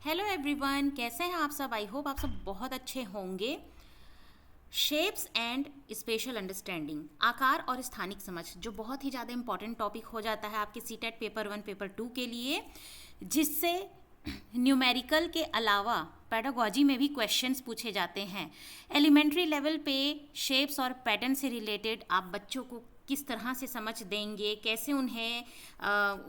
Hello everyone, कैसे हैं आप सब। आई होप आप सब बहुत अच्छे होंगे। शेप्स एंड स्पेशल अंडरस्टैंडिंग, आकार और स्थानिक समझ, जो बहुत ही ज़्यादा इंपॉर्टेंट टॉपिक हो जाता है आपके सीटेट पेपर 1 पेपर 2 के लिए, जिससे न्यूमेरिकल के अलावा पेडागोजी में भी क्वेश्चंस पूछे जाते हैं। एलिमेंट्री लेवल पे शेप्स और पैटर्न से रिलेटेड आप बच्चों को किस तरह से समझ देंगे, कैसे उन्हें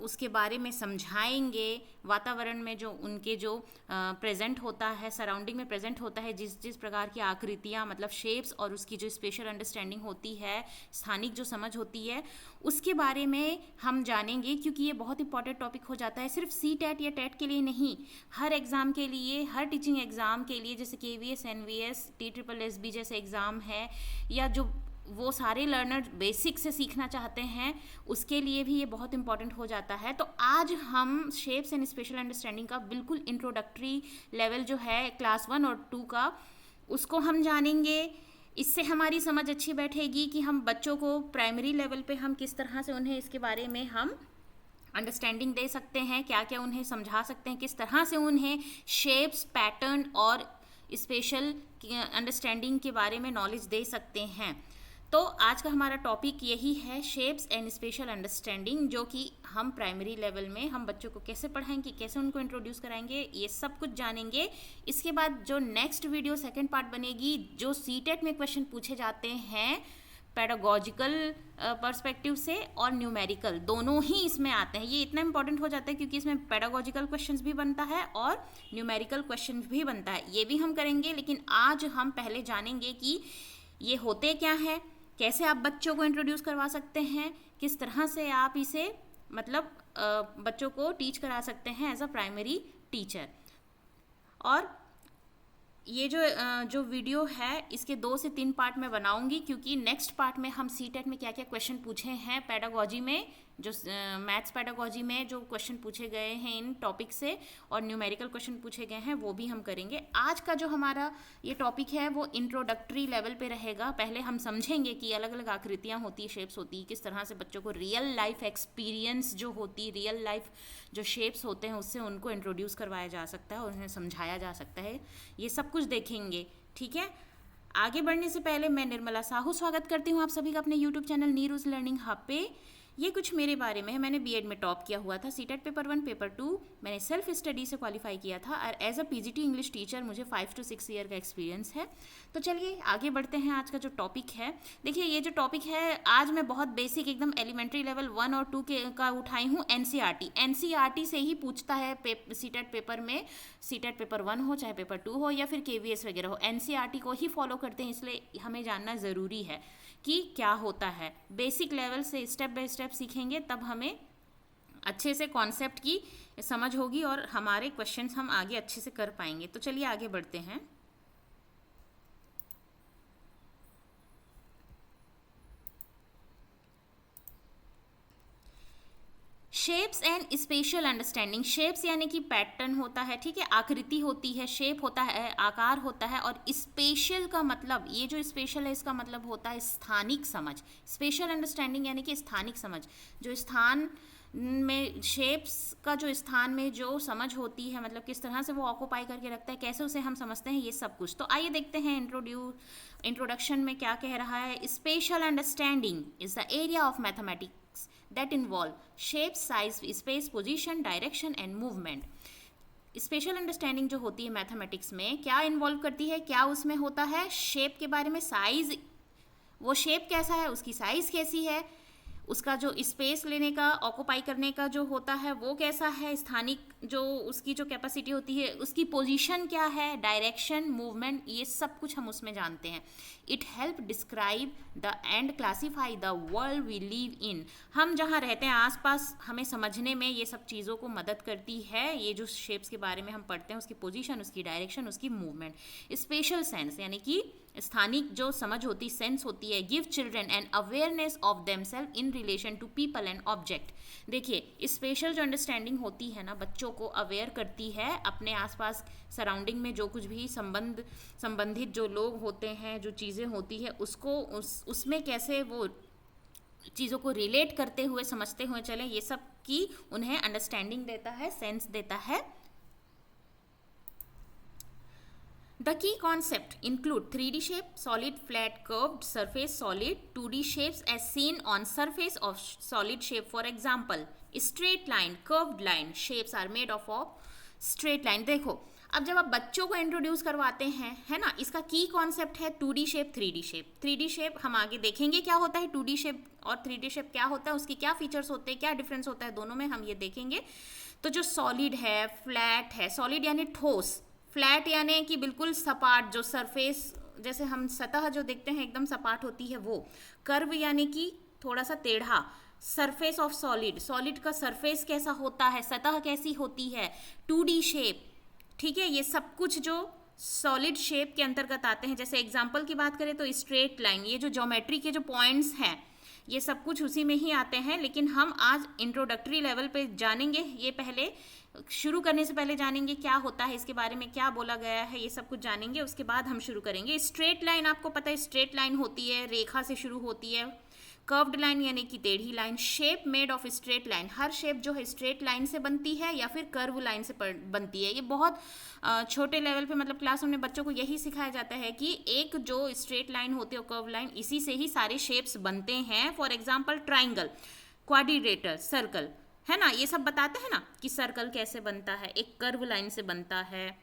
उसके बारे में समझाएंगे, वातावरण में जो उनके जो प्रेजेंट होता है, सराउंडिंग में प्रेजेंट होता है, जिस जिस प्रकार की आकृतियाँ मतलब शेप्स और उसकी जो स्पेशल अंडरस्टैंडिंग होती है, स्थानिक जो समझ होती है, उसके बारे में हम जानेंगे। क्योंकि ये बहुत इंपॉर्टेंट टॉपिक हो जाता है, सिर्फ सी टेट या टेट के लिए नहीं, हर एग्ज़ाम के लिए, हर टीचिंग एग्ज़ाम के लिए, जैसे KVS NVS TSSB जैसे एग्ज़ाम है, या जो वो सारे लर्नर बेसिक से सीखना चाहते हैं, उसके लिए भी ये बहुत इंपॉर्टेंट हो जाता है। तो आज हम शेप्स एंड स्पेशल अंडरस्टैंडिंग का बिल्कुल इंट्रोडक्टरी लेवल जो है क्लास 1 और 2 का, उसको हम जानेंगे। इससे हमारी समझ अच्छी बैठेगी कि हम बच्चों को प्राइमरी लेवल पे हम किस तरह से उन्हें इसके बारे में हम अंडरस्टैंडिंग दे सकते हैं, क्या क्या उन्हें समझा सकते हैं, किस तरह से उन्हें शेप्स, पैटर्न और स्पेशल अंडरस्टैंडिंग के बारे में नॉलेज दे सकते हैं। तो आज का हमारा टॉपिक यही है, शेप्स एंड स्पेशल अंडरस्टैंडिंग, जो कि हम प्राइमरी लेवल में हम बच्चों को कैसे पढ़ाएंगे, कैसे उनको इंट्रोड्यूस कराएंगे, ये सब कुछ जानेंगे। इसके बाद जो नेक्स्ट वीडियो सेकंड पार्ट बनेगी, जो सीटेट में क्वेश्चन पूछे जाते हैं पेडागोजिकल पर्सपेक्टिव से और न्यूमेरिकल, दोनों ही इसमें आते हैं। ये इतना इंपॉर्टेंट हो जाता है क्योंकि इसमें पेडागोजिकल क्वेश्चंस भी बनता है और न्यूमेरिकल क्वेश्चंस भी बनता है, ये भी हम करेंगे। लेकिन आज हम पहले जानेंगे कि ये होते क्या है, कैसे आप बच्चों को इंट्रोड्यूस करवा सकते हैं, किस तरह से आप इसे मतलब बच्चों को टीच करा सकते हैं एज अ प्राइमरी टीचर। और ये जो वीडियो है इसके 2 से 3 पार्ट में बनाऊंगी, क्योंकि नेक्स्ट पार्ट में हम सीटेट में क्या क्या क्वेश्चन पूछे हैं पेडागोजी में, जो मैथ्स पेडागोजी में जो क्वेश्चन पूछे गए हैं इन टॉपिक से, और न्यूमेरिकल क्वेश्चन पूछे गए हैं, वो भी हम करेंगे। आज का जो हमारा ये टॉपिक है वो इंट्रोडक्टरी लेवल पे रहेगा। पहले हम समझेंगे कि अलग अलग आकृतियाँ होती है, शेप्स होती है, किस तरह से बच्चों को रियल लाइफ एक्सपीरियंस जो होती, रियल लाइफ जो शेप्स होते हैं उससे उनको इंट्रोड्यूस करवाया जा सकता है और उन्हें समझाया जा सकता है, ये सब कुछ देखेंगे। ठीक है, आगे बढ़ने से पहले मैं निर्मला साहू स्वागत करती हूँ आप सभी का अपने यूट्यूब चैनल नीरूज लर्निंग हब पे। ये कुछ मेरे बारे में है। मैंने बीएड में टॉप किया हुआ था, सीटेट पेपर 1 पेपर 2 मैंने सेल्फ स्टडी से क्वालिफाई किया था, और as a PGT English teacher मुझे 5 to 6 ईयर का एक्सपीरियंस है। तो चलिए आगे बढ़ते हैं। आज का जो टॉपिक है, देखिए ये जो टॉपिक है आज मैं बहुत बेसिक एकदम एलिमेंट्री लेवल 1 और 2 के का उठाई हूँ। NCERT से ही पूछता है सीटेट पेपर में, सीटेट पेपर 1 हो चाहे पेपर 2 हो या फिर KVS वगैरह हो, NCERT को ही फॉलो करते हैं, इसलिए हमें जानना ज़रूरी है कि क्या होता है। बेसिक लेवल से स्टेप बाय स्टेप सीखेंगे, तब हमें अच्छे से कॉन्सेप्ट की समझ होगी और हमारे क्वेश्चंस हम आगे अच्छे से कर पाएंगे। तो चलिए आगे बढ़ते हैं। Shapes and special understanding, shapes यानी कि पैटर्न होता है, ठीक है, आकृति होती है, शेप होता है, आकार होता है, और स्पेशल का मतलब, ये जो स्पेशल है इसका मतलब होता है स्थानिक समझ। स्पेशल अंडरस्टैंडिंग यानी कि स्थानिक समझ, जो स्थान में शेप्स का जो स्थान में जो समझ होती है, मतलब किस तरह से वो ऑक्यूपाई करके रखता है, कैसे उसे हम समझते हैं, ये सब कुछ। तो आइए देखते हैं इंट्रोडक्शन में क्या कह रहा है। Special understanding is the area of mathematics that involve shape, size, space, position, direction and movement। Special understanding जो होती है मैथमेटिक्स में क्या इन्वॉल्व करती है, क्या उसमें होता है, शेप के बारे में, साइज, वो शेप कैसा है, उसकी साइज कैसी है, उसका जो स्पेस लेने का, ऑक्यूपाई करने का जो होता है वो कैसा है, स्थानिक जो उसकी जो कैपेसिटी होती है, उसकी पोजीशन क्या है, डायरेक्शन, मूवमेंट, ये सब कुछ हम उसमें जानते हैं। It help describe the and classify the world we live in, हम जहाँ रहते हैं आसपास, हमें समझने में ये सब चीज़ों को मदद करती है। ये जो शेप्स के बारे में हम पढ़ते हैं, उसकी पोजीशन, उसकी डायरेक्शन, उसकी मूवमेंट। स्पेशल सेंस यानी कि स्थानिक जो समझ होती, सेंस होती है, give children an awareness of themselves in relation to people and object. देखिए स्पेशल जो अंडरस्टैंडिंग होती है ना, बच्चों को अवेयर करती है अपने आसपास सराउंडिंग में जो कुछ भी संबंधित जो लोग होते हैं, जो चीज़ें होती है, उसको उसमें कैसे वो चीज़ों को रिलेट करते हुए, समझते हुए चलें, ये सब की उन्हें अंडरस्टैंडिंग देता है, सेंस देता है The key concept include 3D shape, solid, flat, curved, surface, solid, 2D shapes as seen on surface of solid shape. For example, straight line, curved line, shapes are made of straight line. देखो, अब जब आप बच्चों को introduce करवाते हैं, है ना, इसका की कॉन्सेप्ट है 2D shape, 3D shape. 3D shape हम आगे देखेंगे क्या होता है, 2D शेप और 3D शेप क्या होता है, उसके क्या फीचर्स होते हैं, क्या डिफरेंस होता है दोनों में, हम ये देखेंगे. तो जो सॉलिड है, फ्लैट है, सॉलिड यानी ठोस, फ्लैट यानी कि बिल्कुल सपाट, जो सरफेस जैसे हम सतह जो देखते हैं एकदम सपाट होती है वो. कर्व यानी कि थोड़ा सा टेढ़ा. सरफेस ऑफ सॉलिड, सॉलिड का सरफेस कैसा होता है, सतह कैसी होती है. 2D शेप, ठीक है, ये सब कुछ जो सॉलिड शेप के अंतर्गत आते हैं. जैसे एग्जांपल की बात करें तो स्ट्रेट लाइन, ये जो ज्योमेट्री के जो पॉइंट्स हैं ये सब कुछ उसी में ही आते हैं. लेकिन हम आज इंट्रोडक्टरी लेवल पे जानेंगे, ये पहले शुरू करने से पहले जानेंगे क्या होता है, इसके बारे में क्या बोला गया है, ये सब कुछ जानेंगे, उसके बाद हम शुरू करेंगे. स्ट्रेट लाइन आपको पता है, स्ट्रेट लाइन होती है, रेखा से शुरू होती है. कर्व्ड लाइन यानी कि टेढ़ी line. Shape made of straight line, her shape जो है स्ट्रेट लाइन से बनती है या फिर कर्व लाइन से बनती है. ये बहुत छोटे लेवल पे मतलब क्लासरूम में बच्चों को यही सिखाया जाता है कि एक जो स्ट्रेट लाइन होती है कर्व लाइन, इसी से ही सारे शेप्स बनते हैं. For example triangle, quadrilateral, circle, है ना, ये सब बताते हैं ना कि सर्कल कैसे बनता है, एक कर्व लाइन से बनता है.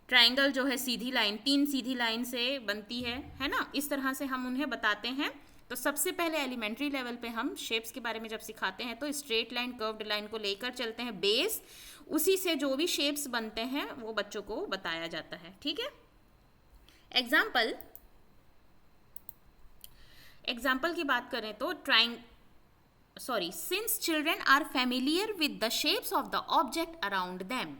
ट्राइंगल जो है सीधी लाइन, 3 सीधी लाइन से बनती है ना. इस तरह से हम उन्हें बताते हैं. तो सबसे पहले एलिमेंट्री लेवल पे हम शेप्स के बारे में जब सिखाते हैं तो स्ट्रेट लाइन, कर्व्ड लाइन को लेकर चलते हैं बेस, उसी से जो भी शेप्स बनते हैं वो बच्चों को बताया जाता है. ठीक है, एग्जाम्पल की बात करें तो since children are familiar with the shapes of the object around them,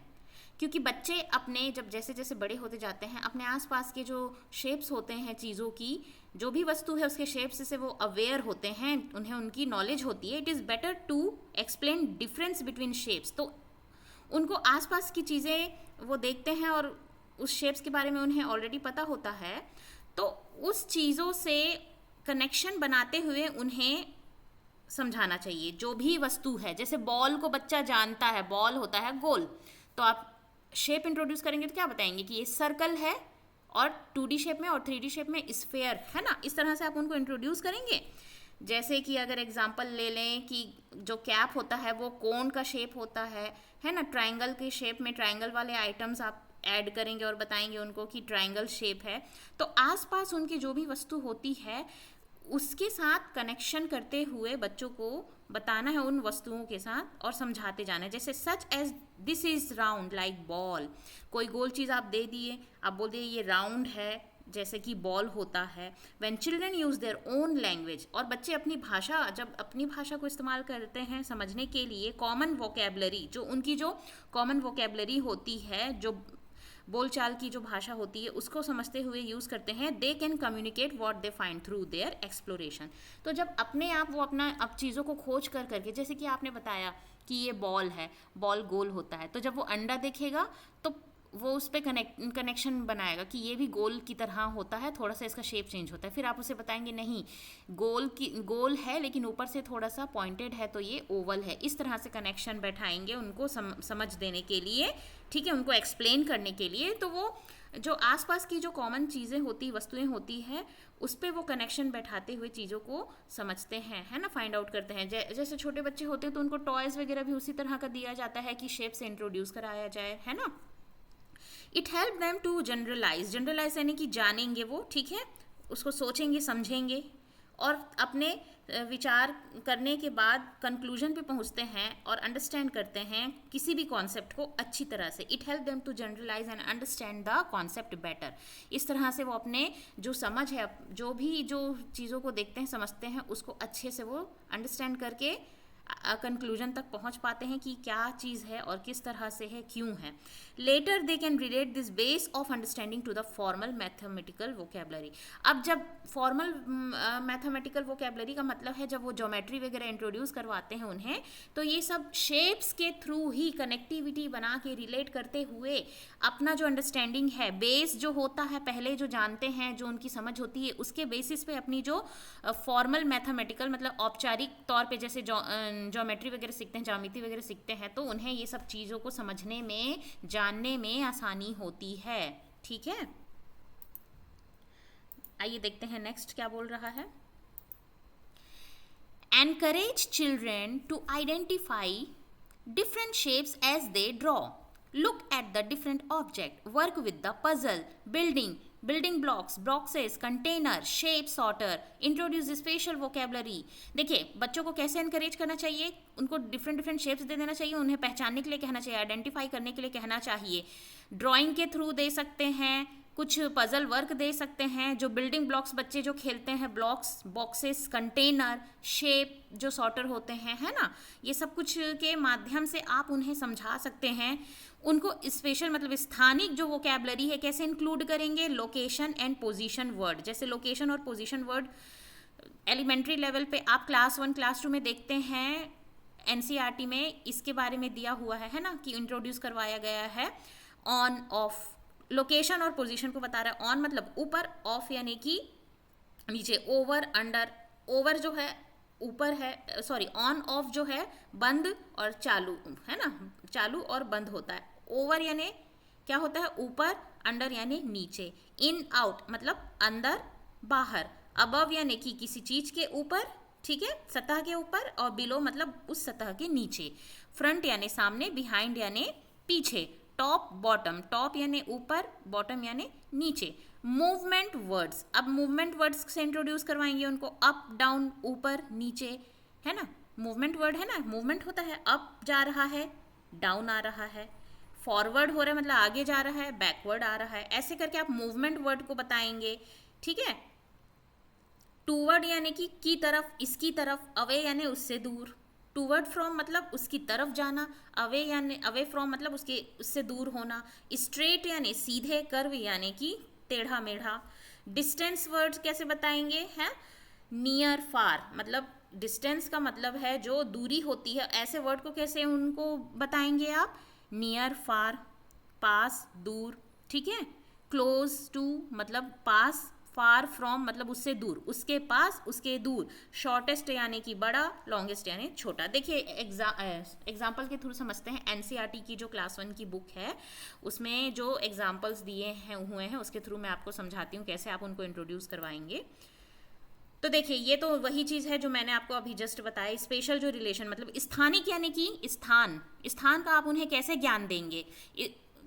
क्योंकि बच्चे अपने जब जैसे जैसे बड़े होते जाते हैं अपने आसपास के जो शेप्स होते हैं चीज़ों की, जो भी वस्तु है उसके शेप्स से वो अवेयर होते हैं, उन्हें उनकी नॉलेज होती है. It is better to explain difference between shapes. तो उनको आसपास की चीज़ें वो देखते हैं और उस शेप्स के बारे में उन्हें ऑलरेडी पता होता है, तो उस चीज़ों से कनेक्शन बनाते हुए उन्हें समझाना चाहिए. जो भी वस्तु है, जैसे बॉल को बच्चा जानता है, बॉल होता है गोल, तो आप शेप इंट्रोड्यूस करेंगे तो क्या बताएंगे कि ये सर्कल है, और 2D शेप में और 3D शेप में स्फेयर, है ना. इस तरह से आप उनको इंट्रोड्यूस करेंगे. जैसे कि अगर एग्जांपल ले लें कि जो कैप होता है वो कोन का शेप होता है ना. ट्राइंगल के शेप में ट्राइंगल वाले आइटम्स आप ऐड करेंगे और बताएंगे उनको कि ट्राइंगल शेप है. तो आसपास उनकी जो भी वस्तु होती है उसके साथ कनेक्शन करते हुए बच्चों को बताना है उन वस्तुओं के साथ और समझाते जाना है. जैसे such as this is round like ball, कोई गोल चीज़ आप दे दिए, आप बोल दिए ये राउंड है जैसे कि बॉल होता है. When children use their own language, और बच्चे अपनी भाषा, जब अपनी भाषा को इस्तेमाल करते हैं समझने के लिए, कॉमन वोकेबलरी, जो उनकी जो कॉमन वोकेबलरी होती है, जो बोलचाल की जो भाषा होती है उसको समझते हुए यूज़ करते हैं, they can communicate what they find through their exploration. तो जब अपने आप वो अपना अब चीज़ों को खोज कर करके, जैसे कि आपने बताया कि ये बॉल है, बॉल गोल होता है, तो जब वो अंडा देखेगा तो वो उस पर कनेक्शन बनाएगा कि ये भी गोल की तरह होता है, थोड़ा सा इसका शेप चेंज होता है. फिर आप उसे बताएंगे नहीं, गोल है लेकिन ऊपर से थोड़ा सा पॉइंटेड है तो ये ओवल है. इस तरह से कनेक्शन बैठाएंगे उनको समझ देने के लिए, ठीक है, उनको एक्सप्लेन करने के लिए. तो वो जो आसपास की जो कॉमन चीज़ें होती, वस्तुएं होती हैं, उस पर वो कनेक्शन बैठाते हुए चीज़ों को समझते हैं, है ना, फाइंड आउट करते हैं. जैसे छोटे बच्चे होते हैं तो उनको टॉयज़ वगैरह भी उसी तरह का दिया जाता है कि शेप से इंट्रोड्यूस कराया जाए, है ना. It help them to generalise यानी कि जानेंगे वो, ठीक है, उसको सोचेंगे, समझेंगे और अपने विचार करने के बाद कंक्लूजन पे पहुंचते हैं और अंडरस्टैंड करते हैं किसी भी कॉन्सेप्ट को अच्छी तरह से. It help them to generalise and understand the concept better. इस तरह से वो अपने जो समझ है, जो भी जो चीज़ों को देखते हैं, समझते हैं, उसको अच्छे से वो अंडरस्टैंड करके कंक्लूजन तक पहुंच पाते हैं कि क्या चीज़ है और किस तरह से है, क्यों है. Later they can relate this base of understanding to the formal mathematical vocabulary. अब जब फॉर्मल मैथमेटिकल वोकेबलरी का मतलब है जब वो ज्योमेट्री वगैरह इंट्रोड्यूस करवाते हैं उन्हें, तो ये सब शेप्स के थ्रू ही कनेक्टिविटी बना के रिलेट करते हुए अपना जो अंडरस्टैंडिंग है, बेस जो होता है, पहले जो जानते हैं, जो उनकी समझ होती है, उसके बेसिस पे अपनी जो फॉर्मल मैथमेटिकल मतलब औपचारिक तौर पे जैसे ज्योमेट्री वगैरह सीखते हैं, ज्यामिति वगैरह सीखते हैं, तो उन्हें ये सब चीज़ों को समझने में, जानने में आसानी होती है. ठीक है, आइए देखते हैं नेक्स्ट क्या बोल रहा है। Encourage children to identify different shapes as they draw. Look at the different object. Work with the puzzle, building blocks, boxes, container, shape sorter. Introduce special vocabulary. देखिए बच्चों को कैसे encourage करना चाहिए, उनको different शेप्स दे देना चाहिए, उन्हें पहचानने के लिए कहना चाहिए, आइडेंटिफाई करने के लिए कहना चाहिए। ड्राइंग के थ्रू दे सकते हैं, कुछ पजल वर्क दे सकते हैं, जो बिल्डिंग ब्लॉक्स बच्चे जो खेलते हैं, ब्लॉक्स, बॉक्सेस, कंटेनर, शेप जो सॉर्टर होते हैं, है ना, ये सब कुछ के माध्यम से आप उन्हें समझा सकते हैं। उनको स्पेशल मतलब स्थानिक जो वोकैबलरी है कैसे इंक्लूड करेंगे, लोकेशन एंड पोजीशन वर्ड। जैसे लोकेशन और पोजीशन वर्ड एलिमेंट्री लेवल पे आप क्लास 1 क्लास 2 में देखते हैं, एनसीईआरटी में इसके बारे में दिया हुआ है ना, कि इंट्रोड्यूस करवाया गया है। ऑन ऑफ, लोकेशन और पोजीशन को बता रहा है। ऑन मतलब ऊपर, ऑफ यानी कि नीचे, ओवर, अंडर। ओवर जो है ऊपर है, सॉरी ऑन ऑफ जो है बंद और चालू, है ना, चालू और बंद होता है। ओवर यानी क्या होता है, ऊपर, अंडर यानी नीचे, इन आउट मतलब अंदर बाहर, अबव यानी कि किसी चीज के ऊपर, ठीक है, सतह के ऊपर, और बिलो मतलब उस सतह के नीचे, फ्रंट यानी सामने, बिहाइंड यानी पीछे, टॉप बॉटम, टॉप यानी ऊपर, बॉटम यानी नीचे। मूवमेंट वर्ड्स, अब मूवमेंट वर्ड्स से इंट्रोड्यूस करवाएंगे उनको, अप डाउन, ऊपर नीचे, है ना, मूवमेंट वर्ड है ना, मूवमेंट होता है, अप जा रहा है, डाउन आ रहा है, फॉरवर्ड हो रहा है मतलब आगे जा रहा है, बैकवर्ड आ रहा है, ऐसे करके आप मूवमेंट वर्ड को बताएंगे, ठीक है। टूवर्ड यानी कि की तरफ, इसकी तरफ, अवे यानी उससे दूर, टूवर्ड फ्रॉम मतलब उसकी तरफ जाना, अवे यानी अवे फ्रॉम मतलब उससे दूर होना, स्ट्रेट यानी सीधे, कर्व यानी कि टेढ़ा मेढ़ा। डिस्टेंस वर्ड्स कैसे बताएंगे हैं, नियर, फार मतलब डिस्टेंस का मतलब है जो दूरी होती है, ऐसे वर्ड को कैसे उनको बताएंगे आप, नियर, फार, पास, दूर, ठीक है। क्लोज टू मतलब पास, फार फ्रॉम मतलब उससे दूर, उसके पास, उसके दूर। शॉर्टेस्ट यानी कि बड़ा, लॉन्गेस्ट यानी छोटा। देखिए एग्जाम्पल के थ्रू समझते हैं। एनसीईआरटी की जो क्लास 1 की बुक है उसमें जो एग्जाम्पल्स दिए हैं हुए हैं उसके थ्रू मैं आपको समझाती हूँ कैसे आप उनको इंट्रोड्यूस करवाएंगे। तो देखिए ये तो वही चीज़ है जो मैंने आपको अभी जस्ट बताया। स्पेशल जो रिलेशन मतलब स्थानिक यानी कि स्थान का आप उन्हें कैसे ज्ञान देंगे,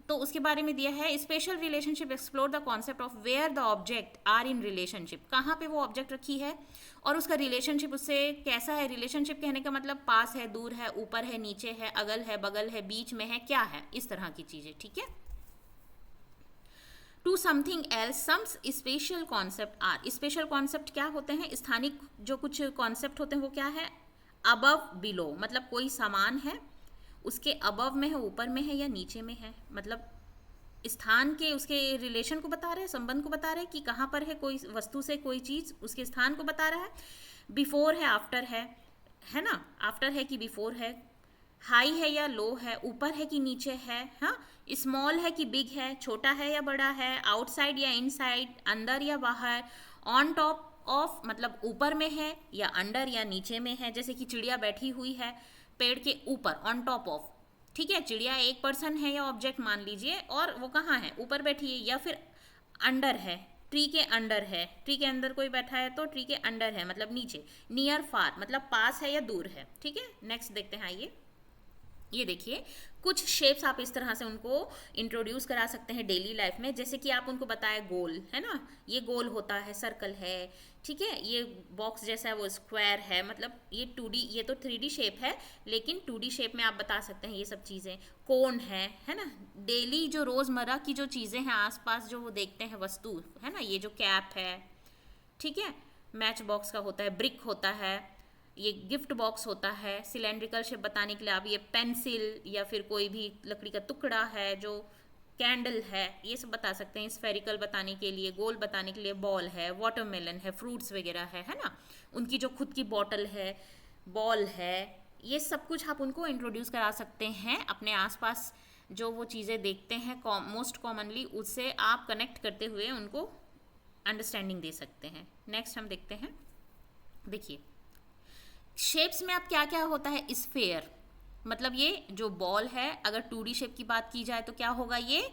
तो उसके बारे में दिया है। Spatial relationship explore the concept of where the object are in relationship, कहाँ पे वो ऑब्जेक्ट रखी है और उसका रिलेशनशिप उससे कैसा है। रिलेशनशिप कहने का मतलब पास है, दूर है, ऊपर है, नीचे है, अगल है, बगल है, बीच में है, क्या है, इस तरह की चीज़ें, ठीक है। To something else sums spatial concept are, spatial concept क्या होते हैं, स्थानिक जो कुछ कॉन्सेप्ट होते हैं वो क्या है। अबव, बिलो मतलब कोई सामान है उसके अबव में है, ऊपर में है या नीचे में है, मतलब स्थान के उसके रिलेशन को बता रहे हैं, संबंध को बता रहे हैं कि कहाँ पर है कोई वस्तु से कोई चीज़, उसके स्थान को बता रहा है। बिफोर है, आफ्टर है ना, आफ्टर है कि बिफोर है। हाई है या लो है, ऊपर है कि नीचे है, हाँ। स्मॉल है कि बिग है, छोटा है या बड़ा है। आउटसाइड या इनसाइड, अंदर या बाहर। ऑन टॉप ऑफ मतलब ऊपर में है या अंडर या नीचे में है, जैसे कि चिड़िया बैठी हुई है पेड़ के ऊपर, ऑन टॉप ऑफ, ठीक है। चिड़िया एक पर्सन है या ऑब्जेक्ट मान लीजिए और वो कहाँ है, ऊपर बैठी है, या फिर अंडर है, ट्री के अंडर है, ट्री के अंदर कोई बैठा है तो ट्री के अंडर है मतलब नीचे। नियर, फार मतलब पास है या दूर है, ठीक है। नेक्स्ट देखते हैं, आइए ये देखिए कुछ शेप्स आप इस तरह से उनको इंट्रोड्यूस करा सकते हैं डेली लाइफ में। जैसे कि आप उनको बताएं गोल है ना, ये गोल होता है, सर्कल है, ठीक है। ये बॉक्स जैसा है वो स्क्वायर है, मतलब ये 2D, ये तो 3D शेप है लेकिन 2D शेप में आप बता सकते हैं ये सब चीज़ें। कोन है ना। डेली जो रोज़मर्रा की जो चीज़ें हैं आसपास जो वो देखते हैं वस्तु, है ना, ये जो कैप है, ठीक है। मैच बॉक्स का होता है, ब्रिक होता है, ये गिफ्ट बॉक्स होता है। सिलेंड्रिकल शेप बताने के लिए आप ये पेंसिल या फिर कोई भी लकड़ी का टुकड़ा है, जो कैंडल है, ये सब बता सकते हैं। स्फेरिकल बताने के लिए, गोल बताने के लिए बॉल है, वाटरमेलन है, फ्रूट्स वगैरह है ना। उनकी जो खुद की बॉटल है, बॉल है, ये सब कुछ आप उनको इंट्रोड्यूस करा सकते हैं। अपने आसपास जो वो चीज़ें देखते हैं मोस्ट कॉमनली, उससे आप कनेक्ट करते हुए उनको अंडरस्टैंडिंग दे सकते हैं। नेक्स्ट हम देखते हैं, देखिए शेप्स में अब क्या क्या होता है। स्फेयर मतलब ये जो बॉल है, अगर 2D शेप की बात की जाए तो क्या होगा, ये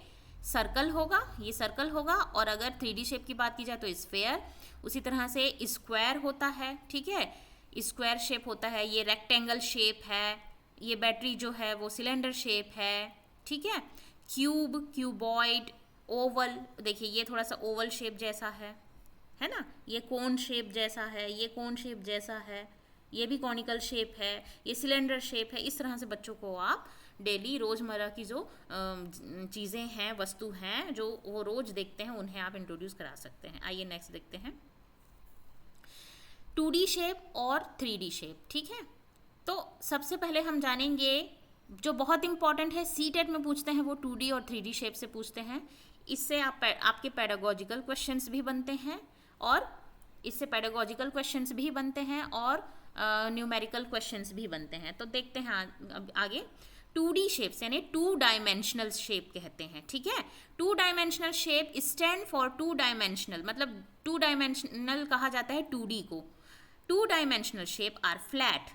सर्कल होगा, ये सर्कल होगा, और अगर 3D शेप की बात की जाए तो स्फेयर। उसी तरह से स्क्वायर होता है, ठीक है, स्क्वायर शेप होता है, ये रेक्टेंगल शेप है, ये बैटरी जो है वो सिलेंडर शेप है, ठीक है। क्यूब, क्यूबॉइड, ओवल, देखिए ये थोड़ा सा ओवल शेप जैसा है ना, ये कोन शेप जैसा है, ये कोन शेप जैसा है, ये भी कॉनिकल शेप है, ये सिलेंडर शेप है। इस तरह से बच्चों को आप डेली रोज़मर्रा की जो चीज़ें हैं, वस्तु हैं, जो वो रोज़ देखते हैं, उन्हें आप इंट्रोड्यूस करा सकते हैं। आइए नेक्स्ट देखते हैं 2D शेप और 3D शेप, ठीक है। तो सबसे पहले हम जानेंगे जो बहुत इंपॉर्टेंट है, सीटेट में पूछते हैं, वो 2D और 3D शेप से पूछते हैं। इससे आपके पेडागोजिकल क्वेश्चंस भी बनते हैं, और इससे पेडागोजिकल क्वेश्चंस भी बनते हैं, और न्यूमेरिकल क्वेश्चंस भी बनते हैं। तो देखते हैं अब आगे 2D शेप्स, यानी 2 डायमेंशनल शेप कहते हैं, ठीक है। 2 dimensional shape stand for 2 dimensional, मतलब 2 डायमेंशनल कहा जाता है 2D को। 2 dimensional shape are flat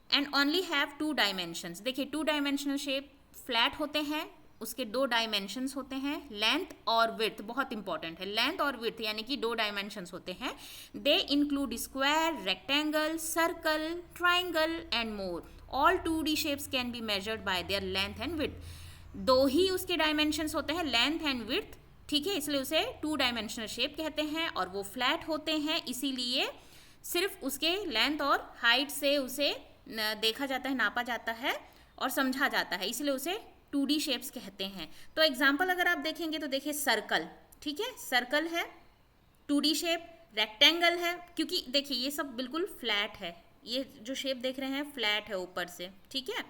and only have 2 dimensions. देखिए 2 डायमेंशनल शेप फ्लैट होते हैं, उसके 2 डायमेंशंस होते हैं, लेंथ और विड्थ, बहुत इंपॉर्टेंट है, लेंथ और विड्थ यानी कि 2 डायमेंशंस होते हैं। They include square, rectangle, circle, triangle and more. All 2D shapes can be measured by there length and width. 2 ही उसके डायमेंशंस होते हैं, लेंथ एंड विड्थ, ठीक है, इसलिए उसे 2 डायमेंशनल शेप कहते हैं, और वो फ्लैट होते हैं, इसीलिए सिर्फ उसके लेंथ और हाइट से उसे देखा जाता है, नापा जाता है और समझा जाता है, इसलिए उसे 2D शेप्स कहते हैं। तो एग्जाम्पल अगर आप देखेंगे तो देखिए सर्कल, ठीक है, सर्कल है 2D शेप, रेक्टेंगल है, क्योंकि देखिए ये सब बिल्कुल फ्लैट है, ये जो शेप देख रहे हैं फ्लैट है ऊपर से, ठीक है,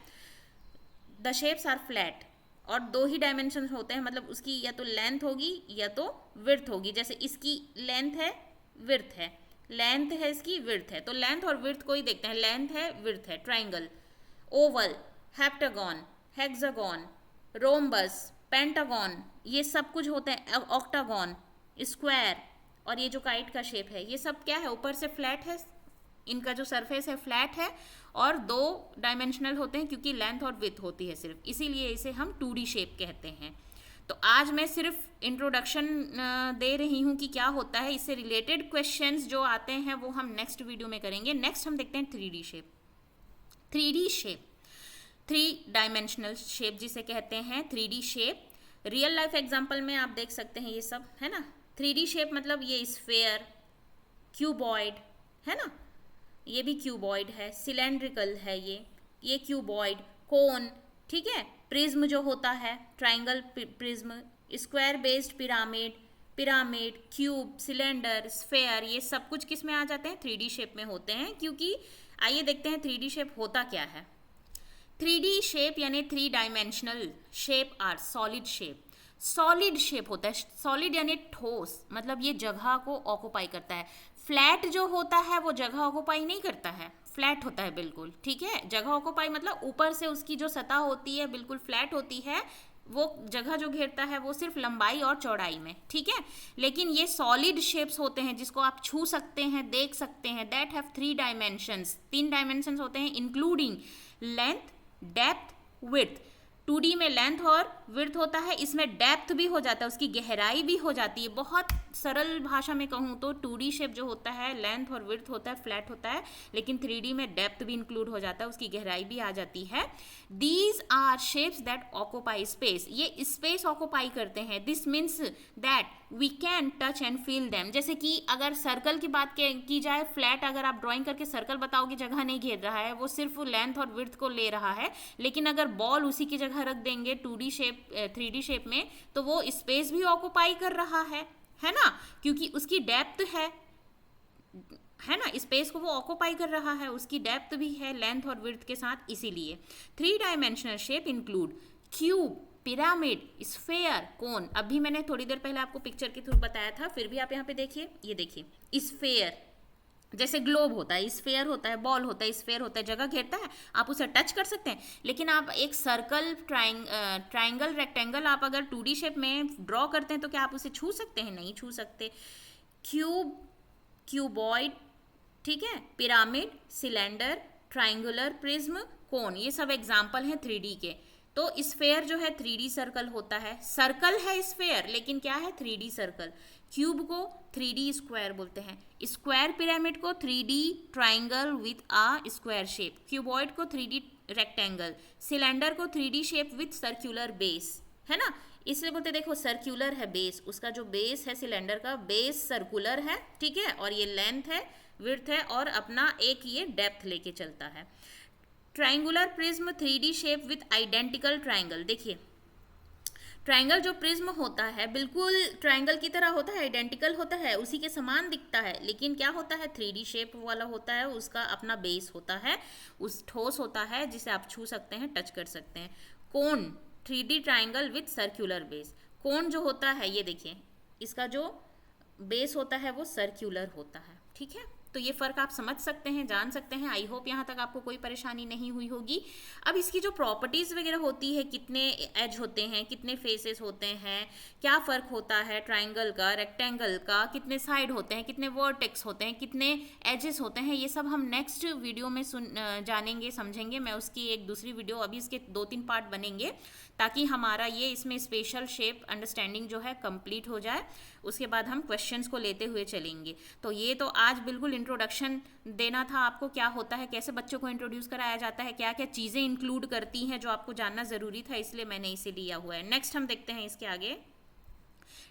द शेप्स आर फ्लैट, और 2 ही डायमेंशन होते हैं, मतलब उसकी या तो लेंथ होगी या तो विड्थ होगी। जैसे इसकी लेंथ है, विड्थ है, लेंथ है इसकी, विड्थ है, तो लेंथ और विड्थ को ही देखते हैं, लेंथ है, विड्थ है। Triangle, Oval, heptagon, hexagon, rhombus, pentagon, ये सब कुछ होते हैं, ऑक्टागन, स्क्वायर, और ये जो काइट का शेप है, ये सब क्या है, ऊपर से फ्लैट है, इनका जो सरफेस है फ्लैट है, और 2 डायमेंशनल होते हैं क्योंकि लेंथ और विड्थ होती है सिर्फ, इसीलिए इसे हम 2D शेप कहते हैं। तो आज मैं सिर्फ इंट्रोडक्शन दे रही हूँ कि क्या होता है, इससे रिलेटेड क्वेश्चंस जो आते हैं वो हम नेक्स्ट वीडियो में करेंगे। नेक्स्ट हम देखते हैं 3D shape. 3D shape, 3 dimensional shape जिसे कहते हैं 3D shape. Real life example में आप देख सकते हैं ये सब, है ना। 3D शेप मतलब ये स्फेयर, क्यूबॉइड, है ना, ये भी क्यूबॉइड है, सिलेंड्रिकल है ये क्यूबॉइड, कोन, ठीक है, प्रिज्म जो होता है, triangle prism, square based pyramid, pyramid, cube, cylinder, sphere, ये सब कुछ किस में आ जाते हैं, 3D शेप में होते हैं। क्योंकि आइए देखते हैं 3D शेप होता क्या है। 3D शेप यानी 3 dimensional shape are solid shape. Solid shape होता है, सॉलिड यानी ठोस, मतलब ये जगह को ऑक्युपाई करता है। फ्लैट जो होता है वो जगह ऑक्युपाई नहीं करता है, फ्लैट होता है बिल्कुल, ठीक है। जगह ऑक्युपाई मतलब ऊपर से उसकी जो सतह होती है बिल्कुल फ्लैट होती है, वो जगह जो घेरता है वो सिर्फ लंबाई और चौड़ाई में, ठीक है। लेकिन ये सॉलिड शेप्स होते हैं जिसको आप छू सकते हैं, देख सकते हैं, दैट हैव 3 डायमेंशंस, 3 डायमेंशंस होते हैं, including length, depth, width. 2D में लेंथ और विड्थ होता है, इसमें डेप्थ भी हो जाता है, उसकी गहराई भी हो जाती है। बहुत सरल भाषा में कहूँ तो 2D शेप जो होता है लेंथ और विड्थ होता है, फ्लैट होता है, लेकिन 3D में डेप्थ भी इंक्लूड हो जाता है, उसकी गहराई भी आ जाती है। These are shapes that occupy space, ये स्पेस ऑक्युपाई करते हैं। This means that we can touch and feel them. जैसे कि अगर सर्कल की बात की जाए, फ्लैट अगर आप ड्राइंग करके सर्कल बताओगे, जगह नहीं घेर रहा है, वो सिर्फ लेंथ और विड्थ को ले रहा है। लेकिन अगर बॉल उसी की जगह रख देंगे 2D शेप 3D शेप में, तो वो स्पेस भी ऑक्युपाई कर रहा है ना, क्योंकि उसकी डेप्थ है ना, स्पेस को वो ऑक्युपाई कर रहा है, उसकी डेप्थ भी है लेंथ और विड्थ के साथ, इसीलिए। 3 dimensional shape include cube, pyramid, sphere, cone. अभी मैंने थोड़ी देर पहले आपको पिक्चर के थ्रू बताया था, फिर भी आप यहाँ पे देखिए, ये देखिए स्फेयर, जैसे ग्लोब होता है, स्फेयर होता है, बॉल होता है, स्फेयर होता है, जगह घेरता है, आप उसे टच कर सकते हैं। लेकिन आप एक सर्कल, ट्राइंगल, रेक्टेंगल आप अगर 2D शेप में ड्रॉ करते हैं तो क्या आप उसे छू सकते हैं? नहीं छू सकते। क्यूब, क्यूबॉइड, ठीक है, पिरामिड, सिलेंडर, ट्राइंगुलर प्रिज्म, कोन, ये सब एग्जाम्पल हैं 3D के। तो स्फेयर जो है 3D सर्कल होता है, सर्कल है स्फेयर लेकिन क्या है 3D सर्कल। क्यूब को 3D स्क्वायर बोलते हैं, स्क्वायर पिरामिड को 3D triangle with a square shape, cuboid को 3D रेक्टेंगल, सिलेंडर को 3D shape with circular base, है ना। इसलिए बोलते देखो सर्कुलर है बेस, उसका जो बेस है सिलेंडर का बेस सर्कुलर है, ठीक है, और ये लेंथ है, विड्थ है, और अपना एक ये डेप्थ लेके चलता है। Triangular prism 3D shape with identical triangle, देखिए ट्राइंगल जो प्रिज्म होता है बिल्कुल ट्राइंगल की तरह होता है, आइडेंटिकल होता है, उसी के समान दिखता है, लेकिन क्या होता है 3D शेप वाला होता है, उसका अपना बेस होता है, उस ठोस होता है जिसे आप छू सकते हैं, टच कर सकते हैं। Cone 3D triangle with circular base, cone जो होता है ये देखिए इसका जो बेस होता है वो सर्कुलर होता है, ठीक है। तो ये फ़र्क आप समझ सकते हैं, जान सकते हैं। आई होप यहाँ तक आपको कोई परेशानी नहीं हुई होगी। अब इसकी जो प्रॉपर्टीज़ वगैरह होती है, कितने एज होते हैं, कितने फेसेस होते हैं, क्या फ़र्क होता है ट्राइंगल का, रेक्टेंगल का, कितने साइड होते हैं, कितने वर्टेक्स होते हैं, कितने एजेस होते हैं, ये सब हम नेक्स्ट वीडियो में जानेंगे, समझेंगे। मैं उसकी एक दूसरी वीडियो, अभी इसके 2-3 पार्ट बनेंगे ताकि हमारा ये इसमें स्पेशल शेप अंडरस्टैंडिंग जो है कंप्लीट हो जाए। उसके बाद हम क्वेश्चंस को लेते हुए चलेंगे। तो ये तो आज बिल्कुल इंट्रोडक्शन देना था आपको, क्या होता है, कैसे बच्चों को इंट्रोड्यूस कराया जाता है, क्या क्या चीज़ें इंक्लूड करती हैं जो आपको जानना ज़रूरी था, इसलिए मैंने इसे लिया हुआ है। नेक्स्ट हम देखते हैं इसके आगे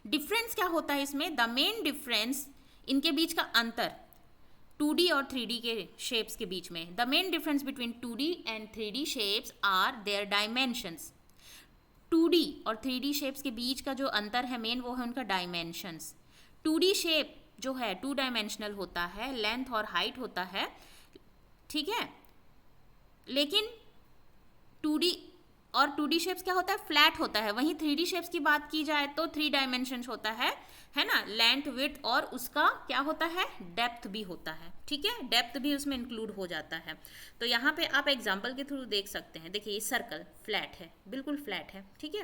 डिफरेंस क्या होता है इसमें। द मेन डिफरेंस, इनके बीच का अंतर 2D और 3D के शेप्स के बीच में, the main difference between 2D and 3D shapes are their dimensions. 2D और 3D शेप्स के बीच का जो अंतर है मेन, वो है उनका डायमेंशंस। 2D शेप जो है 2 डायमेंशनल होता है, लेंथ और हाइट होता है, ठीक है, लेकिन 2D और 2D शेप्स क्या होता है, फ्लैट होता है। वहीं 3D शेप्स की बात की जाए तो 3 डायमेंशंस होता है ना, लेंथ, विड्थ, और उसका क्या होता है, डेप्थ भी होता है, ठीक है, डेप्थ भी उसमें इंक्लूड हो जाता है। तो यहाँ पे आप एग्जांपल के थ्रू देख सकते हैं। देखिए ये सर्कल फ्लैट है, बिल्कुल फ्लैट है, ठीक है,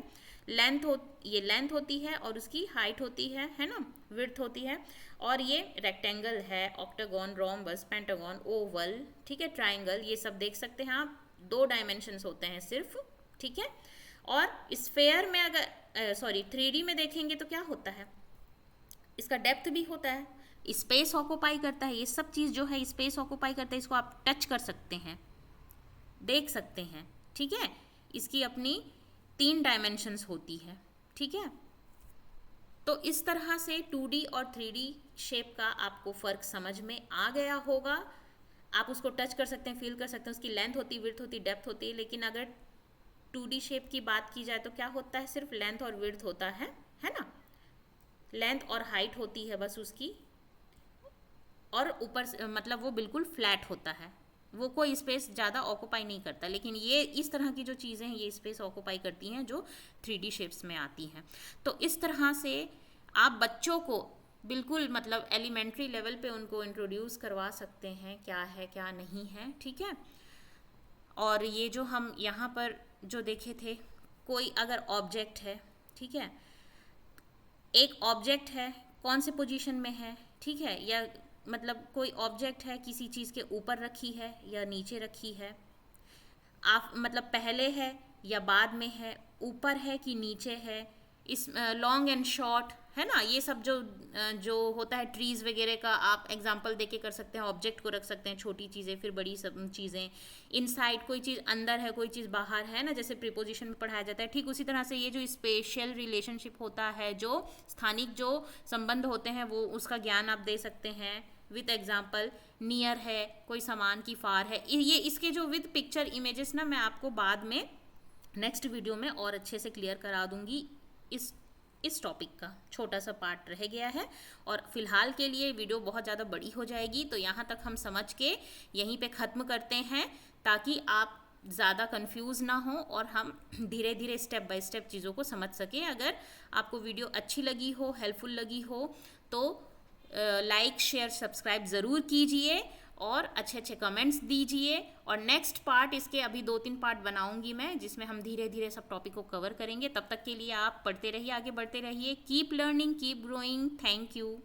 ये लेंथ होती है और उसकी हाइट होती है ना, विड्थ होती है, और ये रेक्टेंगल है, ऑक्टागन, रोम्बस, पेंटागन, ओवल, ठीक है, ट्राइंगल, ये सब देख सकते हैं आप, 2 डायमेंशंस होते हैं सिर्फ, ठीक है। और स्फेयर में अगर 3D में देखेंगे तो क्या होता है, इसका डेप्थ भी होता है, स्पेस ऑक्यूपाई करता है, ये सब चीज़ जो है स्पेस ऑक्यूपाई करता है, इसको आप टच कर सकते हैं, देख सकते हैं, ठीक है, इसकी अपनी 3 डायमेंशंस होती है, ठीक है। तो इस तरह से 2D और 3D शेप का आपको फ़र्क समझ में आ गया होगा। आप उसको टच कर सकते हैं, फील कर सकते हैं, उसकी लेंथ होती है, विड्थ होती है, डेप्थ होती है। लेकिन अगर 2D शेप की बात की जाए तो क्या होता है, सिर्फ लेंथ और विड्थ होता है ना, लेंथ और हाइट होती है बस उसकी, और ऊपर से मतलब वो बिल्कुल फ्लैट होता है, वो कोई स्पेस ज़्यादा ऑक्यूपाई नहीं करता। लेकिन ये इस तरह की जो चीज़ें हैं ये स्पेस ऑक्यूपाई करती हैं जो 3D शेप्स में आती हैं। तो इस तरह से आप बच्चों को बिल्कुल मतलब एलिमेंट्री लेवल पे उनको इंट्रोड्यूस करवा सकते हैं क्या है क्या नहीं है, ठीक है। और ये जो हम यहाँ पर जो देखे थे, कोई अगर ऑब्जेक्ट है, ठीक है, एक ऑब्जेक्ट है, कौन से पोजीशन में है, ठीक है, या मतलब कोई ऑब्जेक्ट है किसी चीज़ के ऊपर रखी है या नीचे रखी है, आप मतलब पहले है या बाद में है, ऊपर है कि नीचे है, इस लॉन्ग एंड शॉर्ट, है ना, ये सब जो होता है ट्रीज़ वगैरह का आप एग्जांपल देके कर सकते हैं। ऑब्जेक्ट को रख सकते हैं, छोटी चीज़ें फिर बड़ी सब चीज़ें, इनसाइड कोई चीज़ अंदर है कोई चीज़ बाहर है ना, जैसे प्रीपोजिशन में पढ़ाया जाता है। ठीक उसी तरह से ये जो स्पेशल रिलेशनशिप होता है, जो स्थानिक जो संबंध होते हैं, वो उसका ज्ञान आप दे सकते हैं विद एग्जाम्पल। नियर है, कोई सामान की फार है, ये इसके जो विद पिक्चर इमेजेस ना मैं आपको बाद में नेक्स्ट वीडियो में और अच्छे से क्लियर करा दूंगी। इस टॉपिक का छोटा सा पार्ट रह गया है और फिलहाल के लिए वीडियो बहुत ज़्यादा बड़ी हो जाएगी, तो यहाँ तक हम समझ के यहीं पे ख़त्म करते हैं ताकि आप ज़्यादा कंफ्यूज ना हो और हम धीरे धीरे स्टेप बाय स्टेप चीज़ों को समझ सकें। अगर आपको वीडियो अच्छी लगी हो, हेल्पफुल लगी हो, तो लाइक शेयर सब्सक्राइब ज़रूर कीजिए और अच्छे अच्छे कमेंट्स दीजिए। और नेक्स्ट पार्ट इसके अभी 2-3 पार्ट बनाऊंगी मैं, जिसमें हम धीरे धीरे सब टॉपिक को कवर करेंगे। तब तक के लिए आप पढ़ते रहिए, आगे बढ़ते रहिए। Keep learning, keep growing. Thank you.